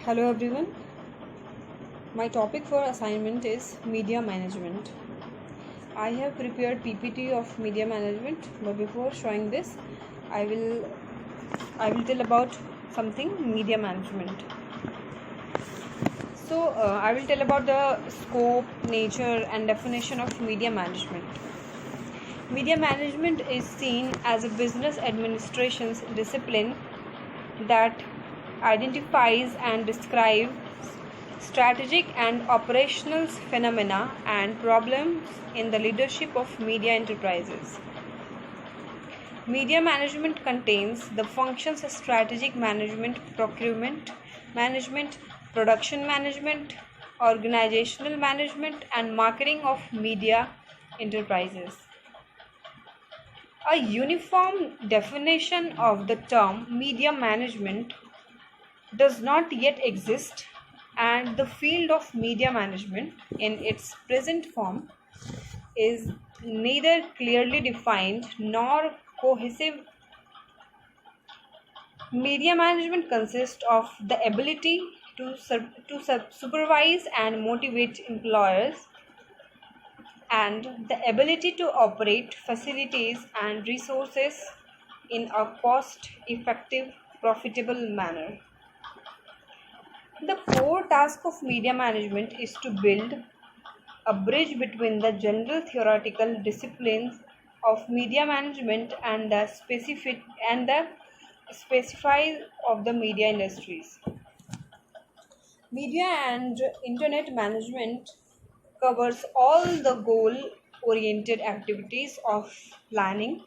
Hello everyone. My topic for assignment is media management. I have prepared PPT of media management, but before showing this, I will tell about something media management. I will tell about the scope, nature, and definition of media management. Media management is seen as a business administration's discipline that identifies and describes strategic and operational phenomena and problems in the leadership of media enterprises. Media management contains the functions of strategic management, procurement management, production management, organizational management, and marketing of media enterprises. A uniform definition of the term media management does not yet exist, and the field of media management in its present form is neither clearly defined nor cohesive. Media management consists of the ability to supervise and motivate employers, and the ability to operate facilities and resources in a cost effective, profitable manner. The core task of media management is to build a bridge between the general theoretical disciplines of media management and the specified of the media industries. Media and internet management covers all the goal-oriented activities of planning,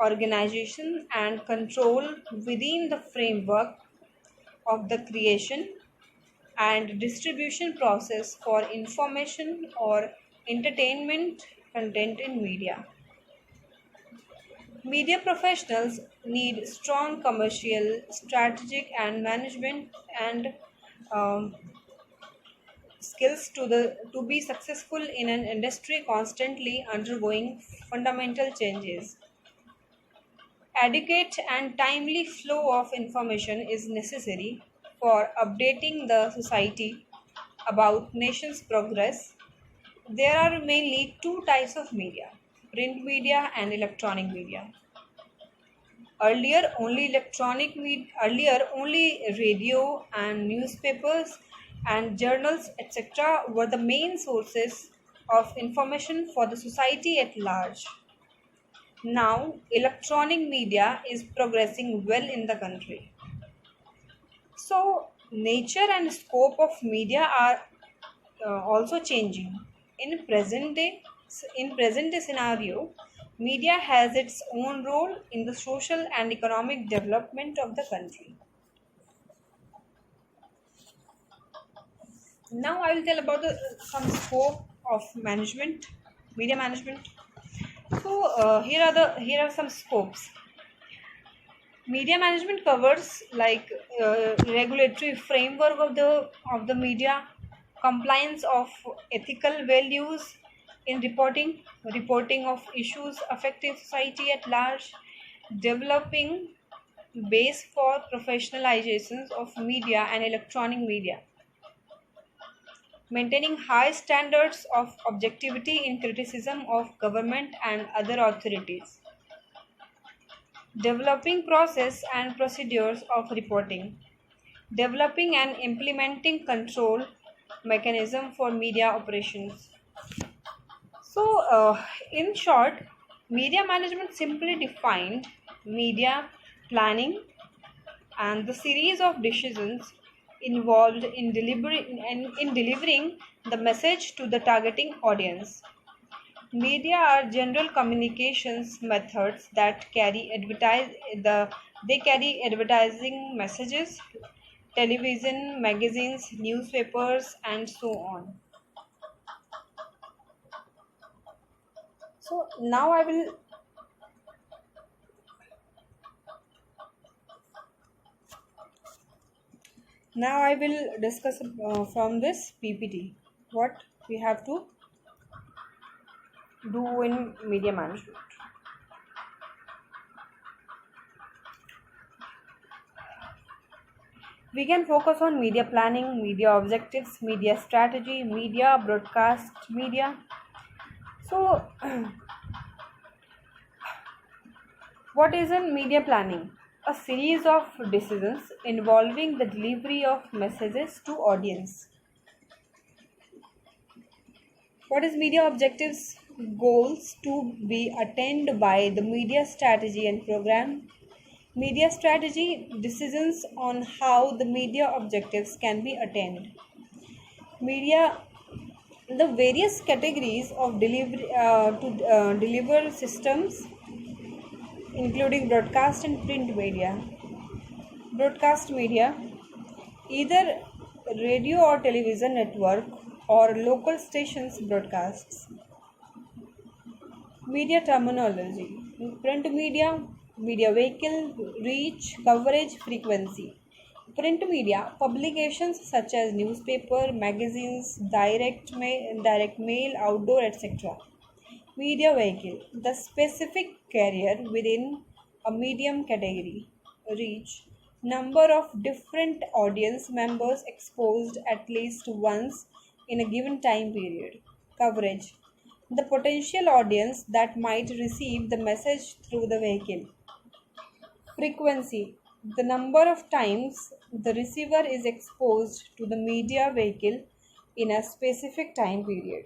organization, and control within the framework of the creation and distribution process for information or entertainment content in media. Media professionals need strong commercial, strategic, and management and um, skills to be successful in an industry constantly undergoing fundamental changes. Adequate and timely flow of information is necessary for updating the society about nation's progress. There are mainly two types of media: print media and electronic media. Earlier only radio and newspapers and journals etc. were the main sources of information for the society at large. Now, electronic media is progressing well in the country. So, nature and scope of media are also changing. In present day scenario, media has its own role in the social and economic development of the country. Now, I will tell about some scope of media management. Here are some scopes. Media management covers like regulatory framework of the media, compliance of ethical values in reporting of issues affecting society at large, developing base for professionalizations of media and electronic media, maintaining high standards of objectivity in criticism of government and other authorities, developing process and procedures of reporting, developing and implementing control mechanism for media operations. In short, media management simply defined media planning and the series of decisions involved in delivering the message to the targeting audience. Media are general communications methods that carry advertising messages, television, magazines, newspapers, and so on. So now I will discuss from this PPT what we have to do in media management. We can focus on media planning, media objectives, media strategy, media, broadcast media. So, what is in media planning? A series of decisions involving the delivery of messages to audience. What is media objectives? Goals to be attained by the media strategy and program. Media strategy decisions on how the media objectives can be attained. Media, the various categories of delivery to deliver systems, including broadcast and print media. Broadcast media, either radio or television network or local stations broadcasts. Media terminology: print media, media vehicle, reach, coverage, frequency. Print media, publications such as newspaper, magazines, direct mail, outdoor, etc. Media vehicle, the specific carrier within a medium category. Reach, number of different audience members exposed at least once in a given time period. Coverage, the potential audience that might receive the message through the vehicle. Frequency, the number of times the receiver is exposed to the media vehicle in a specific time period.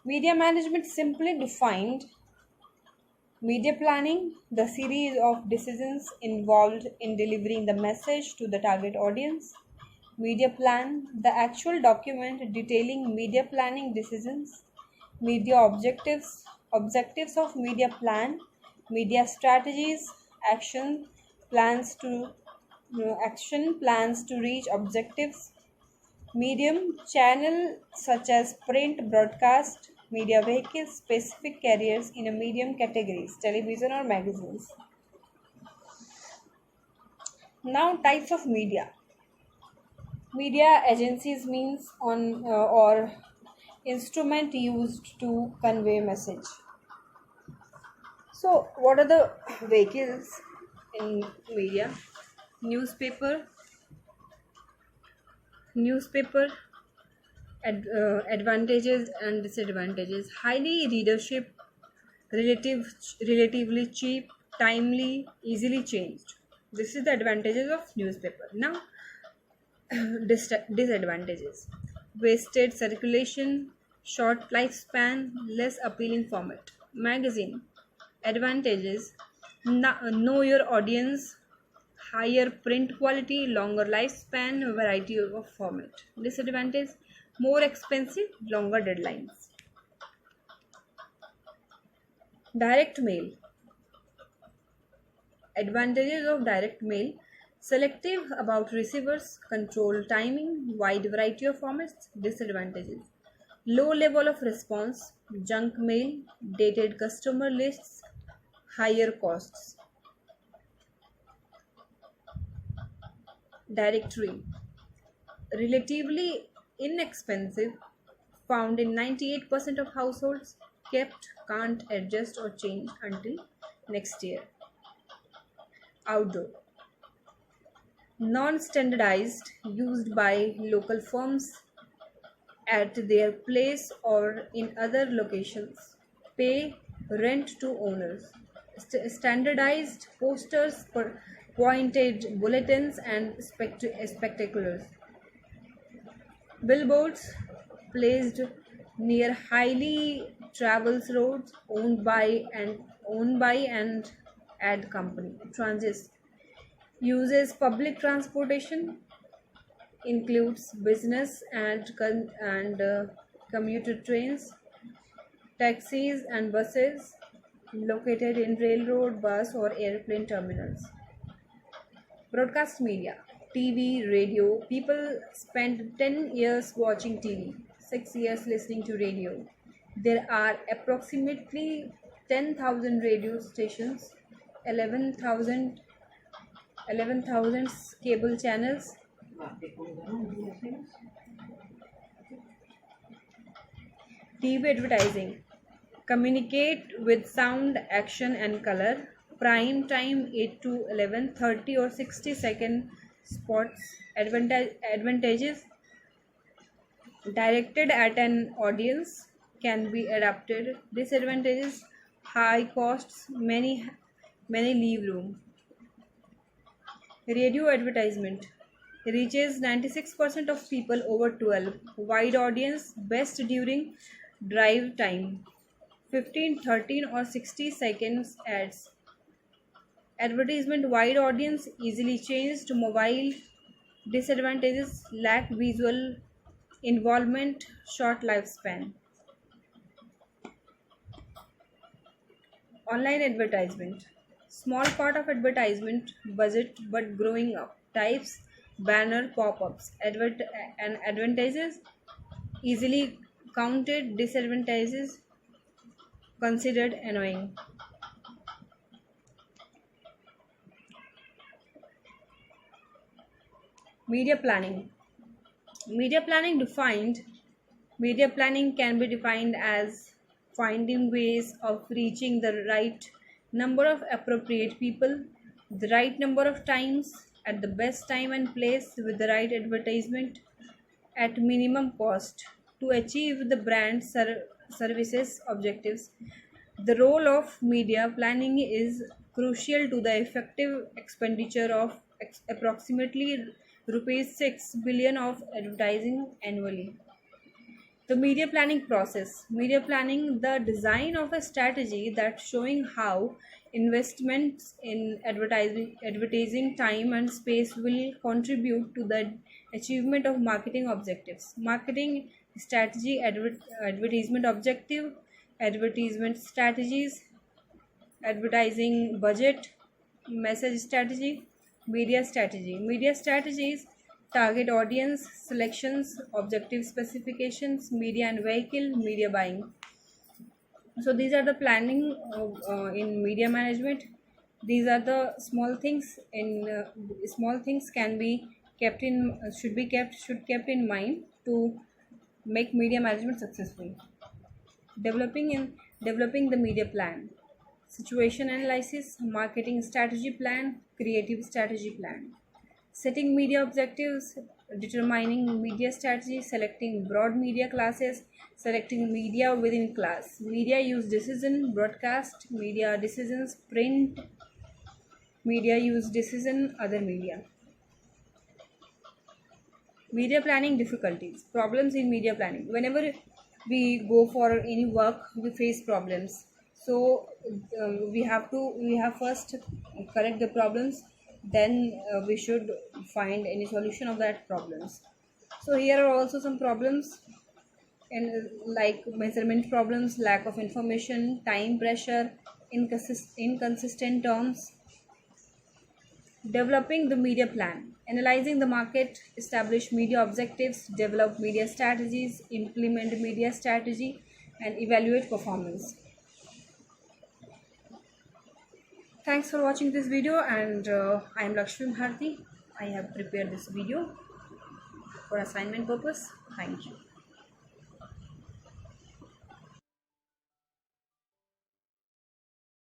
Media management, simply defined: media planning, the series of decisions involved in delivering the message to the target audience. Media plan, the actual document detailing media planning decisions. Media objectives of media plan. Media strategies, action plans to reach objectives. Medium, channel such as print, broadcast, media vehicles, specific carriers in a medium categories, television or magazines. Now, types of media. Media agencies means on or instrument used to convey message. So, what are the vehicles in media? Newspaper, newspaper advantages and disadvantages: highly readership, relatively cheap, timely, easily changed. This is the advantages of newspaper. Now, disadvantages: wasted circulation, short lifespan, less appealing format. Magazine advantages: know your audience, higher print quality, longer lifespan, variety of format. Disadvantage: more expensive, longer deadlines. Direct mail advantages of direct mail: selective about receivers, control timing, wide variety of formats. Disadvantages: low level of response, junk mail, dated customer lists, higher costs. Directory relatively inexpensive, found in 98% of households, kept, can't adjust or change until next year. Outdoor non-standardized, used by local firms at their place or in other locations. Pay rent to owners. Standardized posters, pointed bulletins and spectaculars. Billboards placed near highly travels roads owned by and ad company. Transit uses public transportation, includes business and commuter trains, taxis and buses located in railroad, bus or airplane terminals. Broadcast media, TV, radio. People spend 10 years watching TV, 6 years listening to radio. There are approximately 10,000 radio stations, 11,000 cable channels. TV advertising, communicate with sound, action and color. prime time 8 to 11, 30 or 60-second spots. Advantages: directed at an audience, can be adapted. Disadvantages: high costs, many leave room. Radio advertisement reaches 96% of people over 12. Wide audience, best during drive time. 15, 13 or 60 seconds ads. Advertisement wide audience, easily changed to mobile. Disadvantages: lack visual involvement, short lifespan. Online advertisement, small part of advertisement budget but growing up. Types: banner, pop-ups. And advantages: easily counted. Disadvantages: considered annoying. Media planning. Media planning defined. Media planning can be defined as finding ways of reaching the right number of appropriate people, the right number of times, at the best time and place, with the right advertisement, at minimum cost, to achieve the brand services objectives. The role of media planning is crucial to the effective expenditure of approximately rupees 6 billion of advertising annually. The media planning process. Media planning, the design of a strategy that showing how investments in advertising time and space will contribute to the achievement of marketing objectives. Marketing strategy, advertisement objective, advertisement strategies, advertising budget, message strategy, media strategy. Media strategies: target audience, selections, objective specifications, media and vehicle, media buying. So these are the planning in media management. These are the small things in small things can be kept in should kept in mind to make media management successful. Developing the media plan: situation analysis, marketing strategy plan, creative strategy plan. Setting media objectives, determining media strategy, selecting broad media classes, selecting media within class, media use decision, broadcast media decisions, print media use decision, other media. Media planning difficulties, problems in media planning. Whenever we go for any work, we face problems. So we have first correct the problems, then we should find any solution of that problems. So here are also some problems, and like measurement problems, lack of information, time pressure, inconsistent terms. Developing the media plan: analyzing the market, establish media objectives, develop media strategies, implement media strategy, and evaluate performance. Thanks for watching this video, and I am Lakshmi Bharti. I have prepared this video for assignment purpose. Thank you.